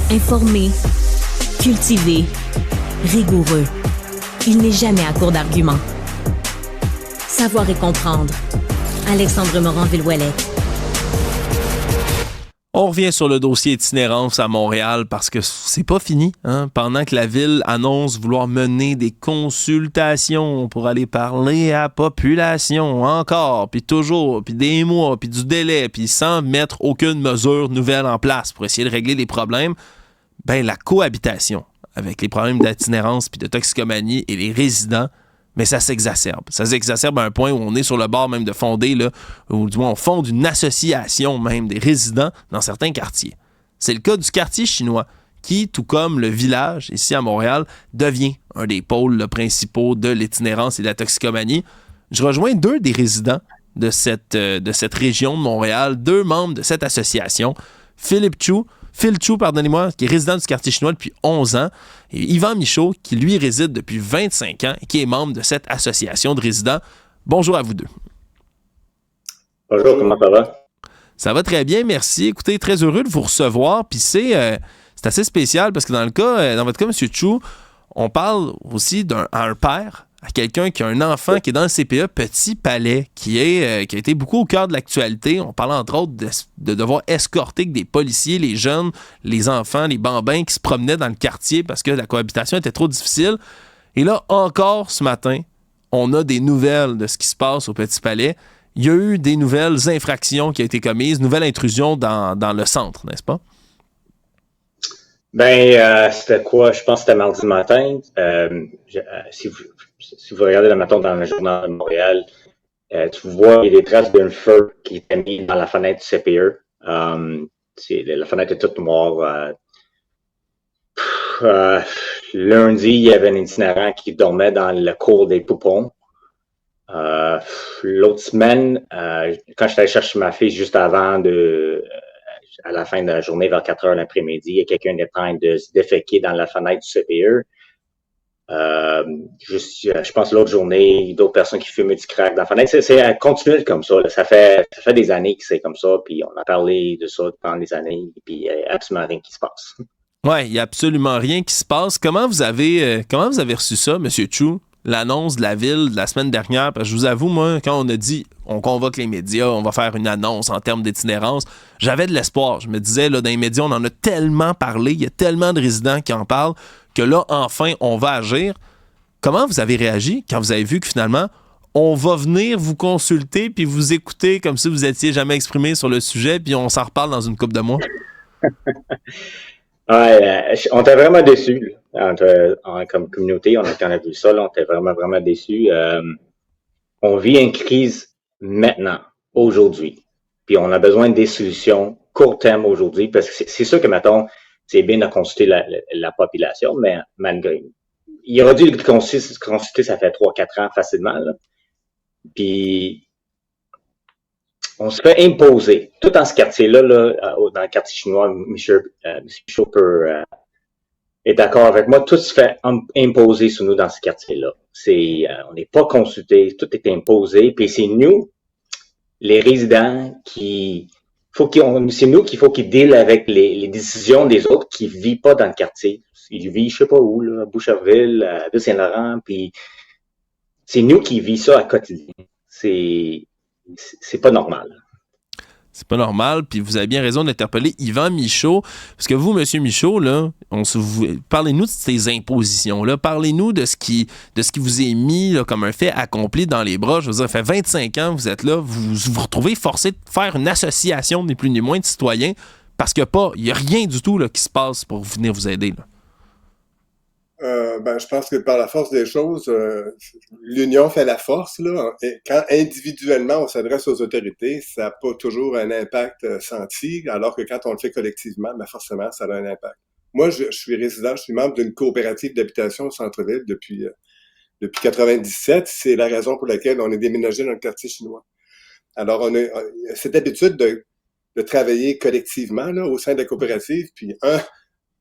Informé, cultivé, rigoureux. Il n'est jamais à court d'arguments. Savoir et comprendre. Alexandre Morin-Villouellette. On revient sur le dossier itinérance à Montréal parce que c'est pas fini. Hein? Pendant que la ville annonce vouloir mener des consultations pour aller parler à la population encore, puis toujours, puis des mois, puis du délai, puis sans mettre aucune mesure nouvelle en place pour essayer de régler les problèmes, ben la cohabitation avec les problèmes d'itinérance puis de toxicomanie et les résidents, mais ça s'exacerbe. Ça s'exacerbe à un point où on est sur le bord même de fonder, là, ou du moins on fonde une association même des résidents dans certains quartiers. C'est le cas du quartier chinois, qui, tout comme le village ici à Montréal, devient un des pôles principaux de l'itinérance et de la toxicomanie. Je rejoins deux des résidents de cette région de Montréal, deux membres de cette association, Phil Chu, pardonnez-moi, qui est résident du quartier chinois depuis 11 ans, et Yvan Michaud, qui lui réside depuis 25 ans et qui est membre de cette association de résidents. Bonjour à vous deux. Bonjour, comment ça va? Ça va très bien, merci. Écoutez, très heureux de vous recevoir. Puis c'est assez spécial parce que dans votre cas, M. Chu, on parle aussi à un père, à quelqu'un qui a un enfant qui est dans le CPE Petit Palais, qui a été beaucoup au cœur de l'actualité. On parle entre autres de devoir escorter des policiers, les jeunes, les enfants, les bambins qui se promenaient dans le quartier parce que la cohabitation était trop difficile. Et là, encore ce matin, on a des nouvelles de ce qui se passe au Petit Palais. Il y a eu des nouvelles infractions qui ont été commises, nouvelle intrusion dans le centre, n'est-ce pas? C'était quoi? Je pense que c'était mardi matin. Si vous regardez le matin dans le journal de Montréal, tu vois, il y a des traces d'un feu qui était mis dans la fenêtre du CPE. La fenêtre est toute noire. Lundi, il y avait un itinérant qui dormait dans le cours des Poupons. L'autre semaine, quand j'étais allé chercher ma fille juste avant à la fin de la journée, vers 4 heures l'après-midi, il y a quelqu'un qui est en train de se déféquer dans la fenêtre du CPE. Je pense l'autre journée, d'autres personnes qui fument du crack dans la fenêtre. C'est continuel comme ça. Là. Ça fait des années que c'est comme ça, puis on a parlé de ça pendant des années, puis il n'y a absolument rien qui se passe. Oui, il n'y a absolument rien qui se passe. Comment vous avez reçu ça, M. Chu? L'annonce de la ville de la semaine dernière, parce que je vous avoue, moi, quand on a dit on convoque les médias, on va faire une annonce en termes d'itinérance, j'avais de l'espoir. Je me disais, là, dans les médias, on en a tellement parlé, il y a tellement de résidents qui en parlent, que là, enfin, on va agir. Comment vous avez réagi quand vous avez vu que finalement, on va venir vous consulter puis vous écouter comme si vous étiez jamais exprimé sur le sujet, puis on s'en reparle dans une couple de mois? On était vraiment déçus. Comme communauté, on a vu ça, là, on était vraiment, vraiment déçus. On vit une crise maintenant, aujourd'hui. Puis on a besoin des solutions court terme aujourd'hui, parce que c'est sûr que, mettons, c'est bien de consulter la population, mais malgré. Il aurait dû le consulter, ça fait 3-4 ans facilement. Là. Puis on se fait imposer. Tout dans ce quartier-là, dans le quartier chinois, M. Chopper est d'accord avec moi. Tout se fait imposer sur nous dans ce quartier-là. On n'est pas consulté, tout est imposé. Puis c'est nous, les résidents, c'est nous qu'il faut qu'ils deal avec les décisions des autres qui vivent pas dans le quartier. Ils vivent, je sais pas où, là, à Boucherville, à Ville-Saint-Laurent, puis c'est nous qui vivons ça à quotidien. C'est pas normal. C'est pas normal, puis vous avez bien raison d'interpeller Yvan Michaud, parce que vous, M. Michaud, là, parlez-nous de ces impositions-là, parlez-nous de ce qui vous est mis là, comme un fait accompli dans les bras. Je veux dire, ça fait 25 ans que vous êtes là, vous vous retrouvez forcé de faire une association, ni plus ni moins, de citoyens, parce qu'il n'y a rien du tout là, qui se passe pour venir vous aider. Là. Je pense que par la force des choses, l'union fait la force. Là. Et quand individuellement on s'adresse aux autorités, ça n'a pas toujours un impact senti, alors que quand on le fait collectivement, forcément, ça a un impact. Moi, je suis résident, je suis membre d'une coopérative d'habitation au centre-ville depuis 97. C'est la raison pour laquelle on est déménagé dans le quartier chinois. Alors, on a cette habitude de travailler collectivement là, au sein de la coopérative, puis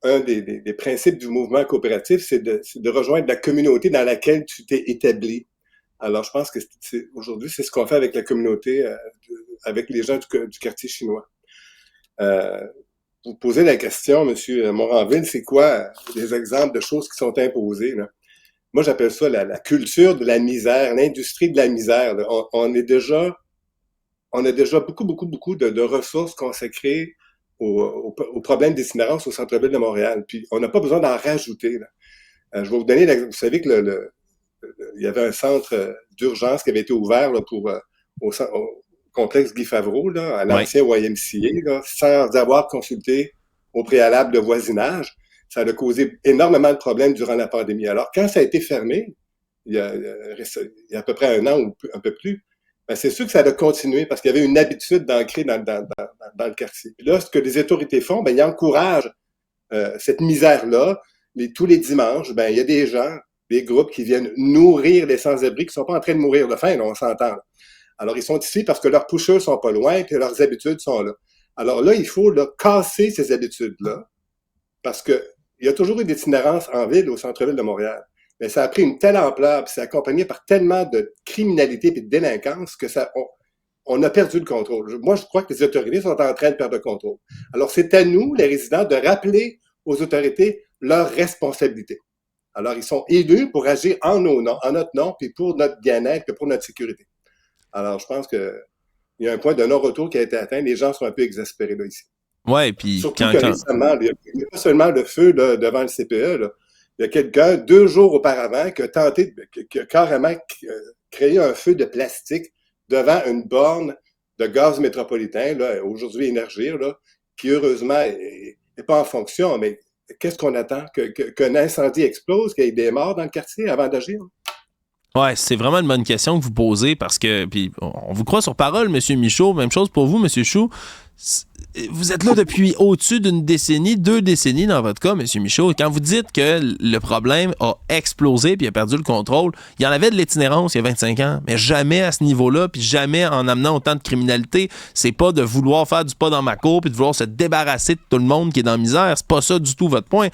un des principes du mouvement coopératif, c'est de rejoindre la communauté dans laquelle tu t'es établi. Alors, je pense que aujourd'hui, c'est ce qu'on fait avec la communauté, avec les gens du quartier chinois. vous posez la question, M. Moranville, c'est quoi des exemples de choses qui sont imposées, là? Moi, j'appelle ça la culture de la misère, l'industrie de la misère. Là. On a déjà beaucoup de ressources consacrées aux problèmes d'itinérance au centre-ville de Montréal. Puis, on n'a pas besoin d'en rajouter. Là. Je vais vous donner l'exemple. Vous savez que il y avait un centre d'urgence qui avait été ouvert là, au complexe Guy Favreau, là, à l'ancien YMCA, là, sans avoir consulté au préalable le voisinage. Ça a causé énormément de problèmes durant la pandémie. Alors, quand ça a été fermé, il y a à peu près 1 an ou un peu plus, ben c'est sûr que ça a continué parce qu'il y avait une habitude d'ancrer dans le quartier. Puis là, ce que les autorités font, ben ils encouragent cette misère-là. Tous les dimanches, ben il y a des gens, des groupes qui viennent nourrir les sans-abri qui sont pas en train de mourir de faim, là, on s'entend. Là. Alors, ils sont ici parce que leurs pushers sont pas loin et leurs habitudes sont là. Alors là, il faut là, casser ces habitudes-là parce que il y a toujours eu d'itinérance en ville, au centre-ville de Montréal. Mais ça a pris une telle ampleur, puis c'est accompagné par tellement de criminalité et de délinquance que on a perdu le contrôle. Moi, je crois que les autorités sont en train de perdre le contrôle. Alors, c'est à nous, les résidents, de rappeler aux autorités leurs responsabilités. Alors, ils sont élus pour agir en notre nom, puis pour notre bien-être, puis pour notre sécurité. Alors, je pense qu'il y a un point de non-retour qui a été atteint. Les gens sont un peu exaspérés là, ici. Ouais, puis surtout que récemment, il n'y a pas seulement le feu là, devant le CPE, là. Il y a quelqu'un, 2 jours auparavant, qui a carrément créé un feu de plastique devant une borne de gaz métropolitain, là, aujourd'hui Énergir, là, qui heureusement n'est pas en fonction, mais qu'est-ce qu'on attend? Qu'un incendie explose, qu'il y ait des morts dans le quartier avant d'agir? Ouais, c'est vraiment une bonne question que vous posez parce que, puis on vous croit sur parole, M. Michaud, même chose pour vous, M. Chou. Vous êtes là depuis au-dessus d'une décennie, 2 décennies dans votre cas, M. Michaud. Quand vous dites que le problème a explosé puis a perdu le contrôle, il y en avait de l'itinérance il y a 25 ans, mais jamais à ce niveau-là, puis jamais en amenant autant de criminalité. C'est pas de vouloir faire du pas dans ma cour puis de vouloir se débarrasser de tout le monde qui est dans la misère. C'est pas ça du tout votre point.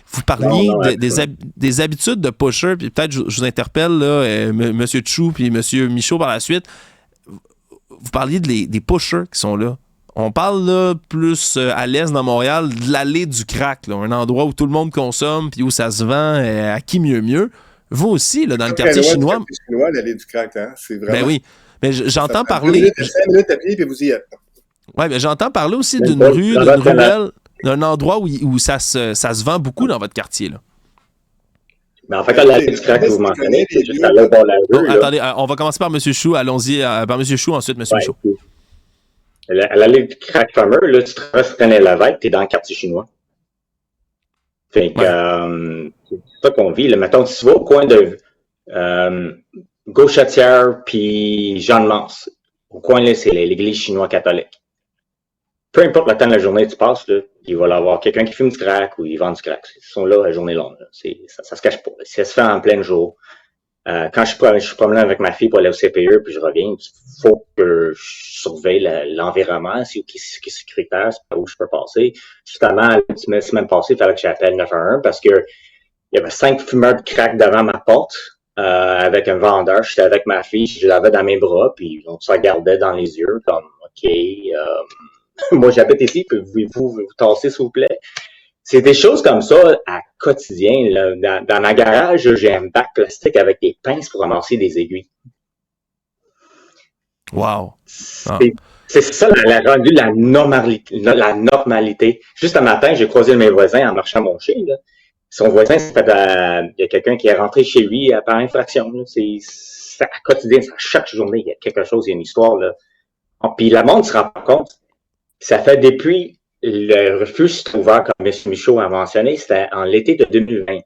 Vous parliez des habitudes de pusher, puis peut-être je vous interpelle, là, M. Chou puis M. Michaud par la suite. Vous parliez des pushers qui sont là. On parle là plus à l'est dans Montréal de l'allée du crack, là, un endroit où tout le monde consomme puis où ça se vend à qui mieux. Vous aussi, là, dans le quartier chinois. Le quartier chinois, l'allée du crack, hein? C'est vraiment... Ben oui, mais j'entends parler... 5 minutes à pied, puis vous y êtes. Oui, mais j'entends parler aussi d'une rue, d'une ruelle, d'un endroit où ça se vend beaucoup dans votre quartier, là. Mais en fait, l'allée du crack que vous mentionnez, c'est juste à l'autre bord de la rue. Attendez, on va commencer par M. Chou. Allons-y par M. Chou, ensuite M. Michaud. À l'allée du crack fameux, là, tu traverses René-Lévesque, t'es dans le quartier chinois. Fait que, c'est ça qu'on vit, là. Mettons, si tu vas au coin de Gauchetière puis Jean de Mance, au coin, là, c'est l'église chinois catholique. Peu importe le temps de la journée que tu passes, là, il va y avoir quelqu'un qui fume du crack ou ils vendent du crack. Ils sont là la journée longue. Là. Ça se cache pas. Si ça se fait en plein jour, quand je suis promené avec ma fille pour aller au CPE, puis je reviens, il faut que je surveille l'environnement, qui est sécuritaire, c'est pas où je peux passer. Justement, la semaine passée, il fallait que j'appelle 911 parce que il y avait 5 fumeurs de crack devant ma porte, avec un vendeur. J'étais avec ma fille, je l'avais dans mes bras, puis on se regardait dans les yeux, comme, OK, moi j'habite ici, pouvez-vous vous tasser, s'il vous plaît? C'est des choses comme ça à quotidien. Là. Dans ma garage, j'ai un bac plastique avec des pinces pour ramasser des aiguilles. Wow. C'est ça la normalité. Juste un matin, j'ai croisé mes voisins en marchant mon chien. Là. Son voisin, il y a quelqu'un qui est rentré chez lui par infraction. Là. C'est à quotidien, chaque journée, il y a quelque chose, il y a une histoire. Là. Puis le monde se rend pas compte. Ça fait depuis le refuge ouvert, comme M. Michaud a mentionné, c'était en l'été de 2020.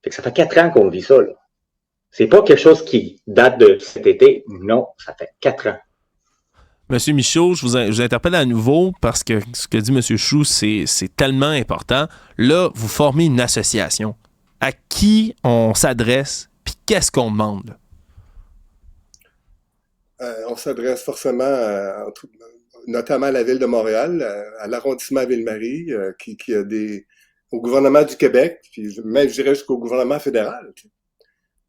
Fait que ça fait 4 ans qu'on vit ça, là. C'est pas quelque chose qui date de cet été. Non, ça fait 4 ans. Monsieur Michaud, je vous interpelle à nouveau parce que ce que dit M. Chou, c'est tellement important. Là, vous formez une association. À qui on s'adresse, puis qu'est-ce qu'on demande? On s'adresse forcément notamment à la Ville de Montréal, à l'arrondissement Ville-Marie, qui a au gouvernement du Québec, puis même, je dirais, jusqu'au gouvernement fédéral.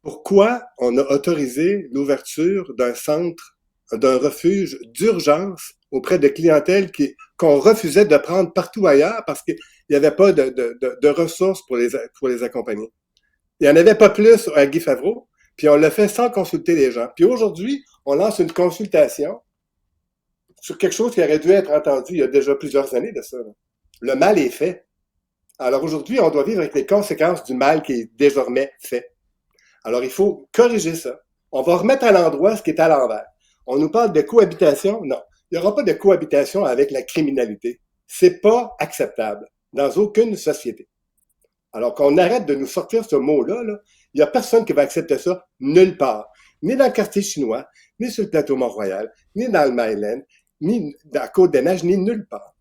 Pourquoi on a autorisé l'ouverture d'un refuge d'urgence auprès de clientèle qu'on refusait de prendre partout ailleurs parce qu'il n'y avait pas de ressources pour les accompagner. Il n'y en avait pas plus à Guy Favreau, puis on l'a fait sans consulter les gens. Puis aujourd'hui, on lance une consultation sur quelque chose qui aurait dû être entendu il y a déjà plusieurs années de ça. Là. Le mal est fait. Alors aujourd'hui, on doit vivre avec les conséquences du mal qui est désormais fait. Alors il faut corriger ça. On va remettre à l'endroit ce qui est à l'envers. On nous parle de cohabitation. Non, il n'y aura pas de cohabitation avec la criminalité. C'est pas acceptable dans aucune société. Alors qu'on arrête de nous sortir ce mot-là, là, il n'y a personne qui va accepter ça nulle part. Ni dans le quartier chinois, ni sur le plateau Mont-Royal, ni dans le Myland, ni dans la Côte-des-Neiges, ni nulle part.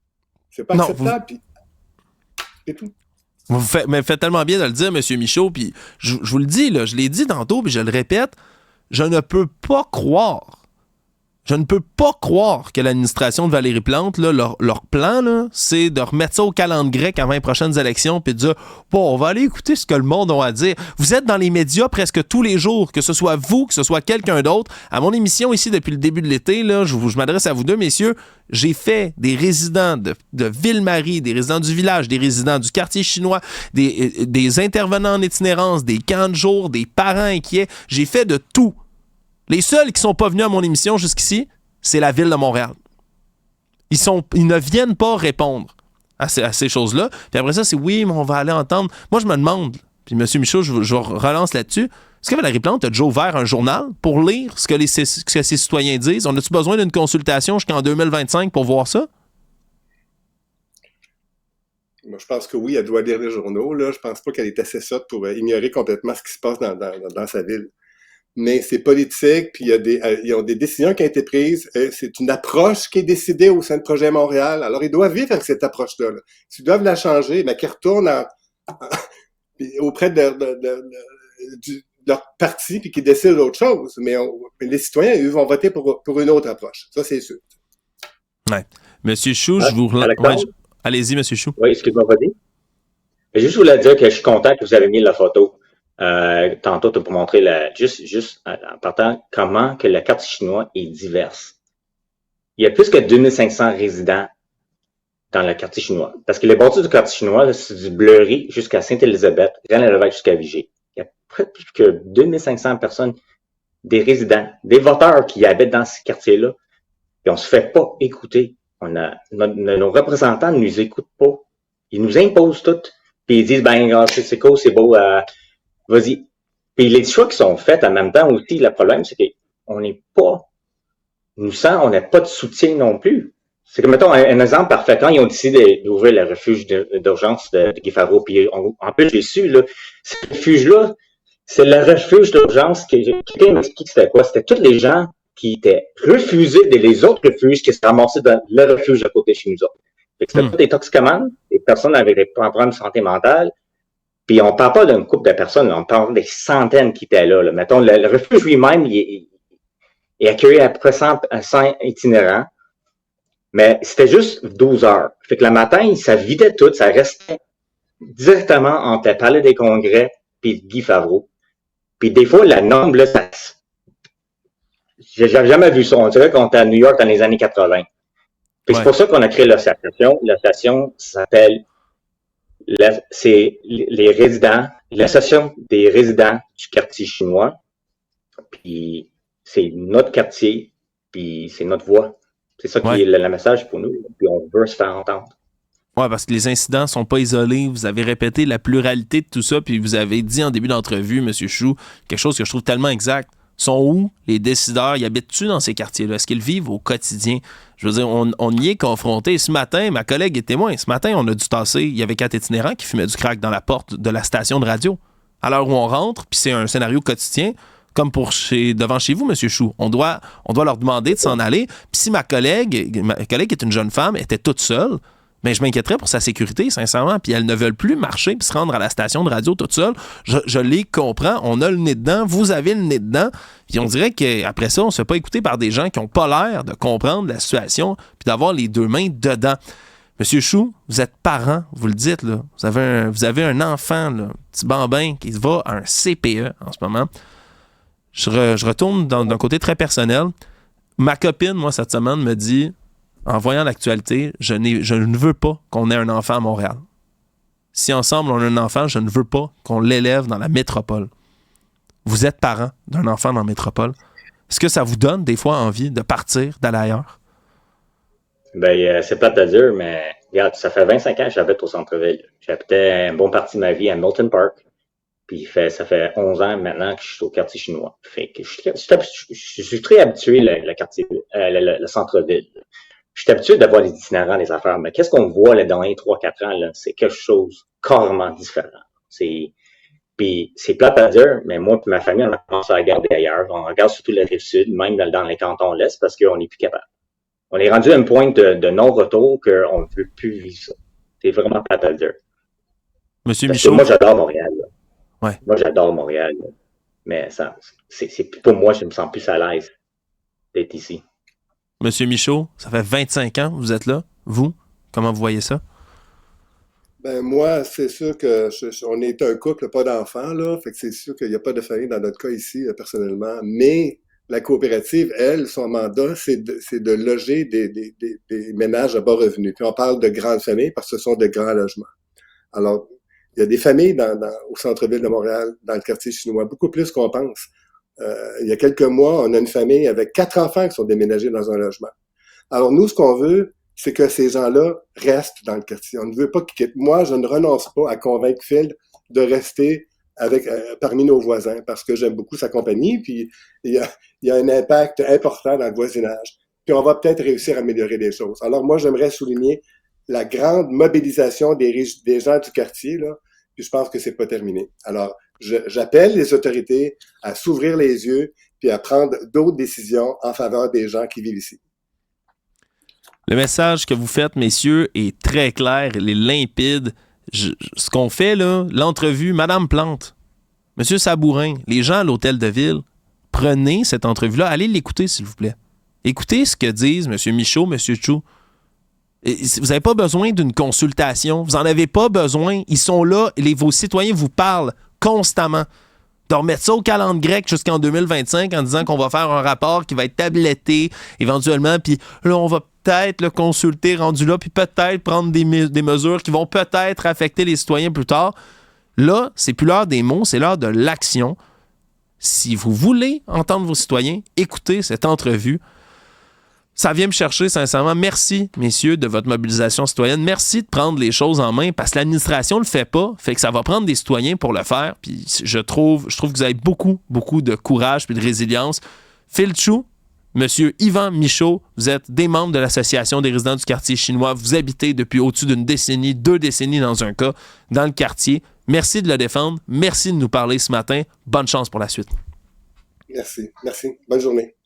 C'est pas acceptable, puis c'est tout. Vous faites tellement bien de le dire, M. Michaud, puis je vous le dis, là, je l'ai dit tantôt, puis je le répète, je ne peux pas croire que l'administration de Valérie Plante, là, leur plan, là, c'est de remettre ça au calendrier grec avant les prochaines élections puis de dire « Bon, on va aller écouter ce que le monde a à dire. » Vous êtes dans les médias presque tous les jours, que ce soit vous, que ce soit quelqu'un d'autre. À mon émission ici depuis le début de l'été, là, je m'adresse à vous deux, messieurs, j'ai fait des résidents de Ville-Marie, des résidents du village, des résidents du quartier chinois, des intervenants en itinérance, des camps de jour, des parents inquiets. J'ai fait de tout. Les seuls qui ne sont pas venus à mon émission jusqu'ici, c'est la Ville de Montréal. Ils ne viennent pas répondre à ces choses-là. Puis après ça, c'est oui, mais on va aller entendre. Moi, je me demande, puis M. Michaud, je relance là-dessus, est-ce que Valérie Plante a déjà ouvert un journal pour lire ce que ses citoyens disent? On a-tu besoin d'une consultation jusqu'en 2025 pour voir ça? Moi, je pense que oui, elle doit lire les journaux. Là. Je pense pas qu'elle est assez sotte pour ignorer complètement ce qui se passe dans sa ville. Mais c'est politique, puis il y a des décisions qui ont été prises. C'est une approche qui est décidée au sein de Projet Montréal. Alors, ils doivent vivre avec cette approche-là. Là. S'ils doivent la changer, mais qu'ils retournent auprès de leur parti, puis qu'ils décident d'autre chose. Mais les citoyens, eux, vont voter pour une autre approche. Ça, c'est sûr. Ouais. Monsieur Chou, je vous relance. Allez-y, Monsieur Chou. Oui, excuse-moi, vas-y. Je voulais dire que je suis content que vous avez mis la photo. Tantôt, pour montrer juste en partant comment que le quartier chinois est diverse. Il y a plus que 2500 résidents dans le quartier chinois. Parce que les bâtiments du quartier chinois, là, c'est du Bleury jusqu'à Sainte-Élisabeth, Reine-Lévesque jusqu'à Vigée. Il y a plus que 2500 personnes, des résidents, des voteurs qui habitent dans ce quartier-là. Et on se fait pas écouter. Nos représentants ne nous écoutent pas. Ils nous imposent tout. Puis ils disent, c'est cool, c'est beau, vas-y. Puis les choix qui sont faits en même temps aussi, le problème, c'est qu'on n'est pas, on n'a pas de soutien non plus. C'est que, mettons, un exemple parfait, quand ils ont décidé d'ouvrir le refuge d'urgence de Guy Favreau, puis en plus, j'ai su, là, ce refuge-là, c'est le refuge d'urgence qui m'explique c'était quoi? C'était tous les gens qui étaient refusés des autres refuges qui se ramassaient dans le refuge à côté de chez nous autres. C'était pas des toxicomanes, des personnes avec des problèmes de santé mentale. Puis on parle pas d'une couple de personnes, on parle des centaines qui étaient là. Mettons, le refuge lui-même, il accueillait à peu près 100 itinérants, mais c'était juste 12 heures. Fait que le matin, ça vidait tout, ça restait directement entre le palais des congrès puis Guy Favreau. Puis des fois, la norme, là, j'avais jamais vu ça. On dirait qu'on était à New York dans les années 80. Puis c'est pour ça qu'on a créé l'association. L'association s'appelle c'est les résidents, l'association des résidents du quartier chinois. Puis c'est notre quartier, puis c'est notre voix. C'est ça qui est le message pour nous. Puis on veut se faire entendre. Oui, parce que les incidents sont pas isolés. Vous avez répété la pluralité de tout ça, puis vous avez dit en début d'entrevue, M. Chou, quelque chose que je trouve tellement exact. Sont où les décideurs? Ils habitent-tu dans ces quartiers-là? Est-ce qu'ils vivent au quotidien? Je veux dire, on y est confronté. Ce matin, ma collègue est témoin. Ce matin, on a dû tasser. Il y avait 4 itinérants qui fumaient du crack dans la porte de la station de radio. À l'heure où on rentre, puis c'est un scénario quotidien, comme devant chez vous, M. Chou. On doit leur demander de s'en aller. Puis si ma collègue qui est une jeune femme, était toute seule, mais je m'inquiéterais pour sa sécurité, sincèrement. Puis elles ne veulent plus marcher puis se rendre à la station de radio toute seule. Je les comprends. On a le nez dedans. Vous avez le nez dedans. Puis on dirait qu'après ça, on ne se fait pas écouter par des gens qui n'ont pas l'air de comprendre la situation puis d'avoir les deux mains dedans. Monsieur Chou, vous êtes parent, vous le dites, là. Vous avez un enfant, là, un petit bambin qui va à un CPE en ce moment. Je retourne d'un côté très personnel. Ma copine, moi, cette semaine, me dit... en voyant l'actualité, je ne veux pas qu'on ait un enfant à Montréal. Si ensemble on a un enfant, je ne veux pas qu'on l'élève dans la métropole. Vous êtes parent d'un enfant dans la métropole. Est-ce que ça vous donne des fois envie de partir, d'aller ailleurs? Ben, c'est pas à dire, mais regarde, ça fait 25 ans que j'habite au centre-ville. J'habitais une bonne partie de ma vie à Milton Park. Puis ça fait 11 ans maintenant que je suis au quartier chinois. Fait que je suis très habitué le quartier, le centre-ville. Je suis habitué d'avoir les itinérants, les affaires, mais qu'est-ce qu'on voit là, dans les 3-4 ans, là, c'est quelque chose carrément différent. Puis c'est plate à dire, mais moi et ma famille, on a commencé à regarder ailleurs. On regarde surtout la Rive-Sud, même dans les cantons l'Est, parce qu'on n'est plus capable. On est rendu à un point de non-retour qu'on ne peut plus vivre ça. C'est vraiment plate à dire. Monsieur parce Michaud. Que moi, j'adore Montréal. Là. Ouais. Moi, j'adore Montréal. Là. Mais ça, pour moi, je me sens plus à l'aise d'être ici. Monsieur Michaud, ça fait 25 ans que vous êtes là. Vous, comment vous voyez ça? Ben moi, c'est sûr que on est un couple, pas d'enfants, là. Fait que c'est sûr qu'il n'y a pas de famille dans notre cas ici, personnellement. Mais la coopérative, elle, son mandat, c'est de loger des ménages à bas revenus. Puis on parle de grandes familles parce que ce sont de grands logements. Alors, il y a des familles au centre-ville de Montréal, dans le quartier chinois, beaucoup plus qu'on pense. Il y a quelques mois, on a une famille avec 4 enfants qui sont déménagés dans un logement. Alors nous, ce qu'on veut, c'est que ces gens-là restent dans le quartier. On ne veut pas qu'ils quittent. Moi, je ne renonce pas à convaincre Phil de rester parmi nos voisins parce que j'aime beaucoup sa compagnie, puis il y a un impact important dans le voisinage. Puis on va peut-être réussir à améliorer les choses. Alors moi, j'aimerais souligner la grande mobilisation des gens du quartier, là, puis je pense que c'est pas terminé. Alors, j'appelle les autorités à s'ouvrir les yeux puis à prendre d'autres décisions en faveur des gens qui vivent ici. Le message que vous faites, messieurs, est très clair, il est limpide. Ce qu'on fait, là, l'entrevue, Madame Plante, Monsieur Sabourin, les gens à l'hôtel de ville, prenez cette entrevue-là, allez l'écouter, s'il vous plaît. Écoutez ce que disent M. Michaud, M. Chou. Vous n'avez pas besoin d'une consultation, vous n'en avez pas besoin. Ils sont là, vos citoyens vous parlent constamment. De remettre ça au calendrier grec jusqu'en 2025 en disant qu'on va faire un rapport qui va être tabletté éventuellement, puis là, on va peut-être le consulter rendu là, puis peut-être prendre des mesures qui vont peut-être affecter les citoyens plus tard. Là, c'est plus l'heure des mots, c'est l'heure de l'action. Si vous voulez entendre vos citoyens, écoutez cette entrevue. Ça vient me chercher, sincèrement. Merci, messieurs, de votre mobilisation citoyenne. Merci de prendre les choses en main parce que l'administration ne le fait pas. Fait que ça va prendre des citoyens pour le faire. Puis je trouve que vous avez beaucoup, beaucoup de courage et de résilience. Phil Chou, monsieur Yvan Michaud, vous êtes des membres de l'Association des résidents du quartier chinois. Vous habitez depuis au-dessus d'une décennie, 2 décennies dans un cas, dans le quartier. Merci de le défendre. Merci de nous parler ce matin. Bonne chance pour la suite. Merci. Bonne journée.